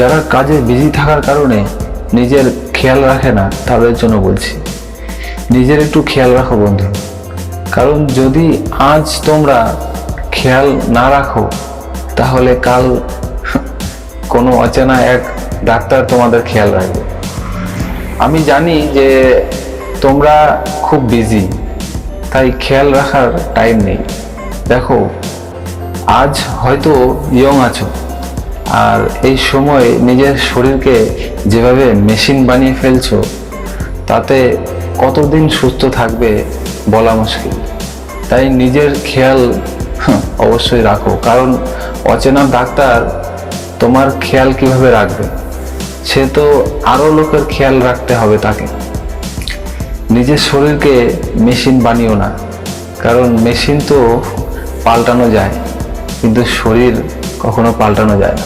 যারা কাজে বিজি থাকার কারণে নিজের খেয়াল রাখে না, তাদের জন্য বলছি নিজের একটু খেয়াল রাখো বন্ধু। কারণ যদি আজ তোমরা খেয়াল না রাখো, তাহলে কাল কোনো অচেনা এক ডাক্তার তোমাদের খেয়াল রাখবে। আমি জানি যে তোমরা খুব বিজি, তাই খেয়াল রাখার টাইম নেই। দেখো, আজ হয়তো ইয়ং আছো, আর এই সময় নিজের শরীরকে যেভাবে মেশিন বানিয়ে ফেলছো, তাতে কতদিন সুস্থ থাকবে বলা মুশকিল। তাই নিজের খেয়াল অবশ্যই রাখো, কারণ অচেনা ডাক্তার তোমার খেয়াল কিভাবে রাখবে? সে তো আরো লোকের খেয়াল রাখতে হবে তাকে। নিজের শরীরকে মেশিন বানিও না, কারণ মেশিন তো পাল্টানো যায়, কিন্তু শরীর কখনো পাল্টানো যায় না।